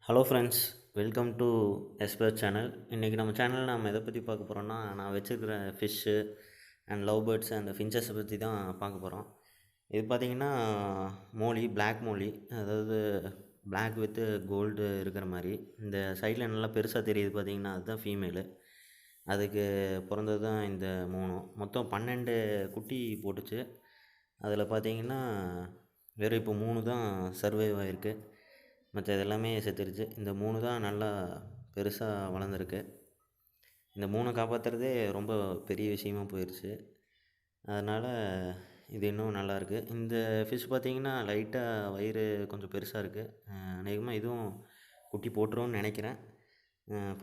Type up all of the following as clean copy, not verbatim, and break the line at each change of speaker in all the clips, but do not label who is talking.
Hello friends, welcome to SBS channel. இன்றைக்கி நம்ம சேனலில் நம்ம எதை பற்றி பார்க்க போகிறோம்னா, நான் வச்சுருக்கிற ஃபிஷ்ஷு அண்ட் லவ் பேர்ட்ஸ் அந்த ஃபின்ச்சஸை பற்றி தான் பார்க்க போகிறோம். இது பார்த்திங்கன்னா மோலி, பிளாக் மோலி, அதாவது பிளாக் வித்து கோல்டு இருக்கிற மாதிரி. இந்த சைடில் நல்லா பெருசாக தெரியுது பார்த்திங்கன்னா, அதுதான் ஃபீமேலு. அதுக்கு பிறந்தது தான் இந்த மூணும். மொத்தம் 12 குட்டி போட்டுச்சு. அதில் பார்த்திங்கன்னா வெறும் இப்போ 3 தான் சர்வைவ் ஆகிருக்கு. மற்றது எல்லாமே செத்துருச்சு. இந்த 3 தான் நல்லா பெருசாக வளர்ந்துருக்கு. இந்த 3 காப்பாற்றுறதே ரொம்ப பெரிய விஷயமா போயிடுச்சு. அதனால் இது இன்னும் நல்லாயிருக்கு. இந்த ஃபிஷ் பார்த்திங்கன்னா லைட்டாக வயிறு கொஞ்சம் பெருசாக இருக்குது. அநேகமாக இதுவும் குட்டி போட்டுருவோன்னு நினைக்கிறேன்.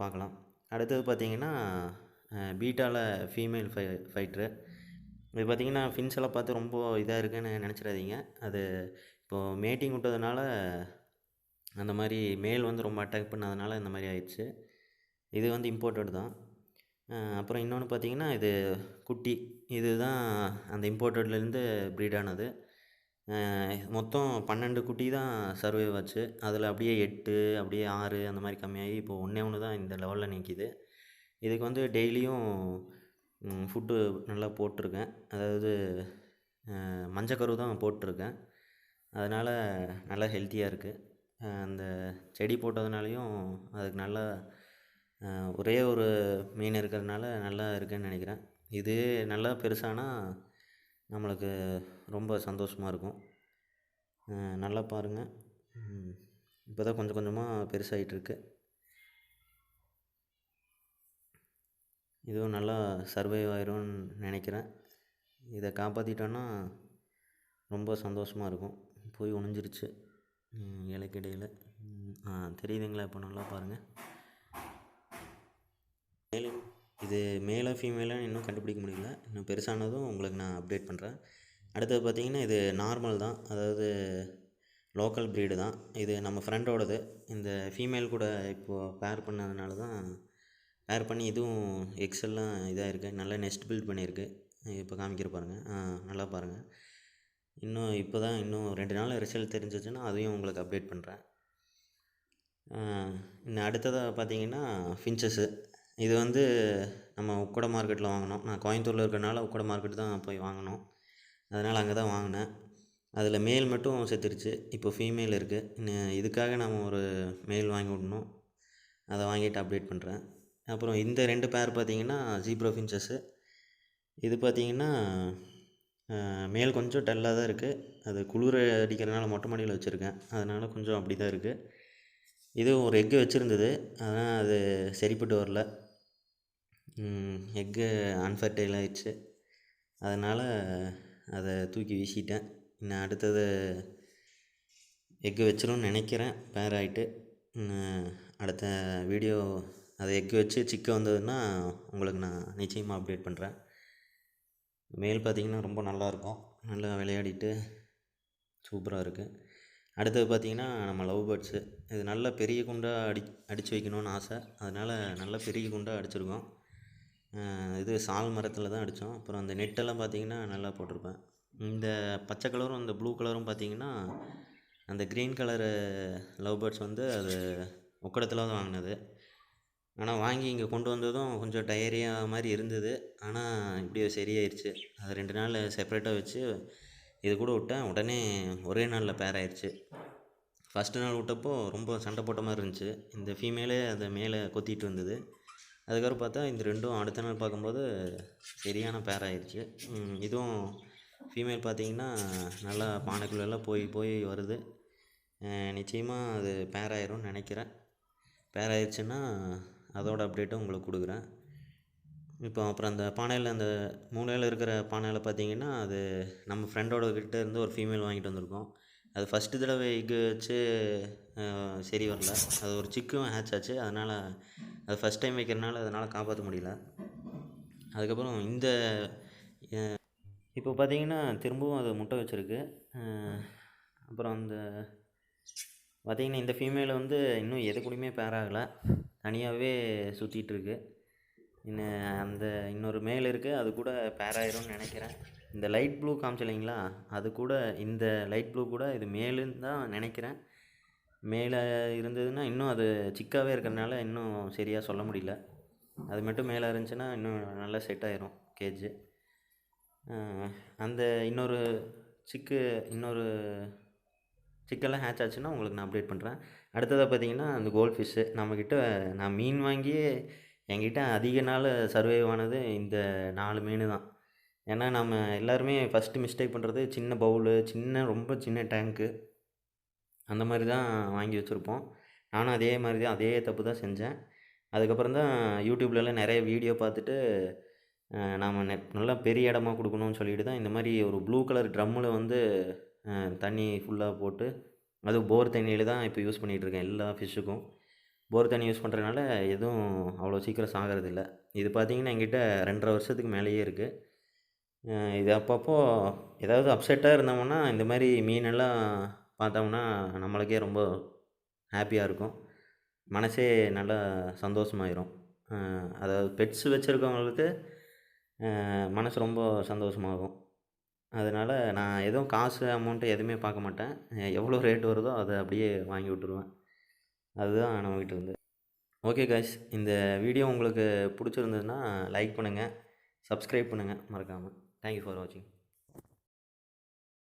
பார்க்கலாம். அடுத்தது பார்த்திங்கன்னா பீட்டாவில் ஃபீமேல் ஃபைட்ரு. இது பார்த்திங்கன்னா ஃபின்ஸ் எல்லாம் பார்த்து ரொம்ப இதாக இருக்குதுன்னு நினச்சிடாதீங்க. அது இப்போது மேட்டிங் விட்டதுனால அந்த மாதிரி மேல் வந்து ரொம்ப அட்டாக் பண்ணதுனால இந்த மாதிரி ஆயிடுச்சு. இது வந்து இம்போர்ட்டட் தான். அப்புறம் இன்னொன்று பார்த்திங்கன்னா இது குட்டி. இது தான் அந்த இம்போர்ட்டட்லேருந்து ப்ரீட் ஆனது. மொத்தம் 12 குட்டி தான் சர்வைவ் ஆச்சு. அதில் அப்படியே 8, அப்படியே 6 அந்த மாதிரி கம்மியாகி இப்போ ஒன்று தான் இந்த லெவலில் நிற்கிது. இதுக்கு வந்து டெய்லியும் ஃபுட்டு நல்லா போட்டிருக்கேன். அதாவது மஞ்சக்கரு தான் போட்டிருக்கேன். அதனால் நல்லா ஹெல்த்தியாக இருக்குது. அந்த செடி போட்டதுனாலையும் அதுக்கு நல்லா ஒரே ஒரு மீன் இருக்கிறதுனால நல்லா இருக்குதுன்னு நினைக்கிறேன். இது நல்லா பெருசானா நம்மளுக்கு ரொம்ப சந்தோஷமாக இருக்கும். நல்லா பாருங்கள். இப்போ தான் கொஞ்சம் கொஞ்சமாக பெருசாகிட்டுருக்கு. இதுவும் நல்லா சர்வைவ் ஆயிரும்னு நினைக்கிறேன். இதை காப்பாற்றிட்டோன்னா ரொம்ப சந்தோஷமாக இருக்கும். போய் ஒளிஞ்சிருச்சு இலைக்கிடையில். தெரியுதுங்களா? இப்போ நல்லா பாருங்கள். மேலும் இது மேலே ஃபீமேலாக இன்னும் கண்டுபிடிக்க முடியல. இன்னும் பெருசானதும் உங்களுக்கு நான் அப்டேட் பண்ணுறேன். அடுத்தது பார்த்திங்கன்னா இது நார்மல் தான், அதாவது லோக்கல் ப்ரீடு தான். இது நம்ம ஃப்ரெண்டோடது. இந்த ஃபீமேல் கூட இப்போது பேர் பண்ணதுனால தான் பேர் பண்ணி இதுவும் எக்ஸெல்லாம் இதாக இருக்குது. நல்லா நெஸ்ட் பில்ட் பண்ணியிருக்கு. இப்போ காமிக்கிற பாருங்கள். நல்லா பாருங்கள். இன்னும் 2 நாள் ரிசல்ட் தெரிஞ்சிச்சுன்னா அதையும் உங்களுக்கு அப்டேட் பண்ணுறேன். இன்னும் அடுத்ததாக பார்த்திங்கன்னா ஃபின்ச்சஸ்ஸு. இது வந்து நம்ம உக்கடை மார்க்கெட்டில் வாங்கினோம். நான் கோயம்புத்தூரில் இருக்கிறனால உக்கடை மார்க்கெட் தான் போய் வாங்கினோம். அதனால் அங்கே தான் வாங்கினேன். அதில் மேல் மட்டும் செத்துருச்சு. இப்போ ஃபீமேல் இருக்குது. இன்னும் இதுக்காக நம்ம ஒரு மேல் வாங்கி விடணும். அதை வாங்கிட்டு அப்டேட் பண்ணுறேன். அப்புறம் இந்த 2 பேர் பார்த்திங்கன்னா ஜீப்ரா ஃபின்ச்சஸ்ஸு. இது பார்த்திங்கன்னா மேல் கொஞ்சம் டல்லாக தான் இருக்குது. அது குளிர் அடிக்கிறதுனால மொட்டை மாடியில் வச்சுருக்கேன். அதனால் கொஞ்சம் அப்படி தான் இருக்குது. இது ஒரு எக்கு வச்சுருந்தது. ஆனால் அது சரிப்பட்டு வரல. எக்கு அன்ஃபர்டைல் ஆகிடுச்சு. அதனால் அதை தூக்கி வீசிட்டேன். இன்னும் அடுத்தது எக்கு வச்சிரும்னு நினைக்கிறேன். பேர் ஆகிட்டு அடுத்த வீடியோ அதை எக்கு வச்சு சிக்க வந்ததுன்னா உங்களுக்கு நான் நிச்சயமாக அப்டேட் பண்ணுறேன். மேல் பார்த்திங்கன்னா ரொம்ப நல்லாயிருக்கும். நல்லா விளையாடிட்டு சூப்பராக இருக்குது. அடுத்தது பார்த்திங்கன்னா நம்ம லவ் பேர்ட்ஸு. இது நல்ல பெரிய குண்டாக அடித்து வைக்கணும்னு ஆசை. அதனால் நல்ல பெரிய குண்டாக அடிச்சிருக்கோம். இது சால் மரத்தில் தான் அடித்தோம். அப்புறம் அந்த நெட்டெல்லாம் பார்த்திங்கன்னா நல்லா போட்டிருப்பேன். இந்த பச்சை கலரும் இந்த ப்ளூ கலரும் பார்த்திங்கன்னா அந்த க்ரீன் கலரு லவ் பேர்ட்ஸ் வந்து அது உக்கடத்தில் தான் வாங்கினது. ஆனால் வாங்கி இங்கே கொண்டு வந்ததும் கொஞ்சம் டயரியா மாதிரி இருந்தது. ஆனால் இப்படியே சரியாயிருச்சு. அது 2 நாள் செப்பரேட்டாக வச்சு இது கூட விட்டேன். உடனே ஒரே நாளில் பேர் ஆயிடுச்சு. ஃபஸ்ட்டு நாள் விட்டப்போ ரொம்ப சண்டை போட்ட மாதிரி இருந்துச்சு. இந்த ஃபீமேலே அதை மேலே கொத்திட்டு வந்தது. அதுக்கப்புறம் பார்த்தா இந்த 2ம் அடுத்த நாள் பார்க்கும்போது சரியான பேர் ஆயிடுச்சு. இதுவும் ஃபீமேல் பார்த்திங்கன்னா நல்லா பானைக்குள்ளெல்லாம் போய் வருது. நிச்சயமாக அது பேர் ஆயிரும்னு நினைக்கிறேன். பேர் ஆயிடுச்சுன்னா அதோட அப்டேட்டும் உங்களுக்கு கொடுக்குறேன். இப்போ அப்புறம் அந்த பானையில் அந்த மூலையில் இருக்கிற பானையில் பார்த்திங்கன்னா அது நம்ம ஃப்ரெண்டோட கிட்டே இருந்து ஒரு ஃபீமேல் வாங்கிட்டு வந்திருக்கோம். அது ஃபஸ்ட்டு தடவை எக்கு வச்சு சரி வரல. அது ஒரு சிக்கும் ஹேட்ச் ஆச்சு. அதனால் அது ஃபஸ்ட் டைம் வைக்கிறனால அதனால் காப்பாற்ற முடியல. அதுக்கப்புறம் இந்த இப்போ பார்த்திங்கன்னா திரும்பவும் அது முட்டை வச்சுருக்கு. அப்புறம் அந்த பார்த்திங்கன்னா இந்த ஃபீமேல் வந்து இன்னும் எது கூடயுமே பேர் ஆகலை. தனியாகவே சுற்றிட்டுருக்கு. இன்னொரு மேல் இருக்குது. அது கூட பேர் ஆயிரும்னு நினைக்கிறேன். இந்த லைட் ப்ளூ காமிச்சு இல்லைங்களா, அது கூட இந்த லைட் ப்ளூ கூட இது மேலுன்னு தான் நினைக்கிறேன். மேலே இருந்ததுன்னா இன்னும் அது சிக்காகவே இருக்கிறனால இன்னும் சரியாக சொல்ல முடியல. அது மட்டும் மேலே இருந்துச்சுன்னா இன்னும் நல்லா செட் ஆயிரும் கேஜு. அந்த இன்னொரு இன்னொரு சிக்கெல்லாம் ஹேட்ச் ஆச்சுன்னா உங்களுக்கு நான் அப்டேட் பண்ணுறேன். அடுத்ததாக பார்த்தீங்கன்னா அந்த கோல்ட் ஃபிஷ்ஷு நம்மக்கிட்ட நான் மீன் வாங்கியே என்கிட்ட அதிக நாள் சர்வைவ் ஆனது இந்த 4 மீன் தான். ஏன்னா நம்ம எல்லாருமே ஃபஸ்ட்டு மிஸ்டேக் பண்ணுறது சின்ன பவுலு, ரொம்ப சின்ன டேங்க்கு அந்த மாதிரி தான் வாங்கி வச்சுருப்போம். நானும் அதே மாதிரி தான் அதே தப்பு தான் செஞ்சேன். அதுக்கப்புறம் தான் யூடியூப்லலாம் நிறைய வீடியோ பார்த்துட்டு நாம நல்லா பெரிய இடமா கொடுக்கணும்னு சொல்லிட்டு தான் இந்த மாதிரி ஒரு ப்ளூ கலர் ட்ரம்மில் வந்து தண்ணி ஃபுல்லாக போட்டு அதுவும் போர் தண்ணியில் தான் இப்போ யூஸ் பண்ணிகிட்ருக்கேன் எல்லா ஃபிஷ்ஷுக்கும். போர் தண்ணி யூஸ் பண்ணுறதுனால எதுவும் அவ்வளோ சீக்கிரம் சாகிறதில்ல. இது பார்த்திங்கன்னா என்கிட்ட 2.5 வருஷத்துக்கு மேலேயே இருக்குது. இது அப்பப்போ ஏதாவது அப்செட்டாக இருந்தோம்னா இந்த மாதிரி மீனெல்லாம் பார்த்தோம்னா நம்மளுக்கே ரொம்ப ஹாப்பியாக இருக்கும். மனசே நல்லா சந்தோஷமாயிரும். அதாவது பெட்ஸ் வச்சுருக்கவங்களுக்கு மனசு ரொம்ப சந்தோஷமாகும். அதனால் நான் எதுவும் காசு அமௌண்ட்டு எதுவுமே பார்க்க மாட்டேன். எவ்வளோ ரேட் வருதோ அதை அப்படியே வாங்கி விட்டுருவேன். அதுதான் நம்மக்கிட்ட இருந்து. ஓகே காய்ஸ், இந்த வீடியோ உங்களுக்கு பிடிச்சிருந்ததுன்னா லைக் பண்ணுங்கள், சப்ஸ்கிரைப் பண்ணுங்கள் மறக்காமல். தேங்க்யூ ஃபார் வாட்சிங்.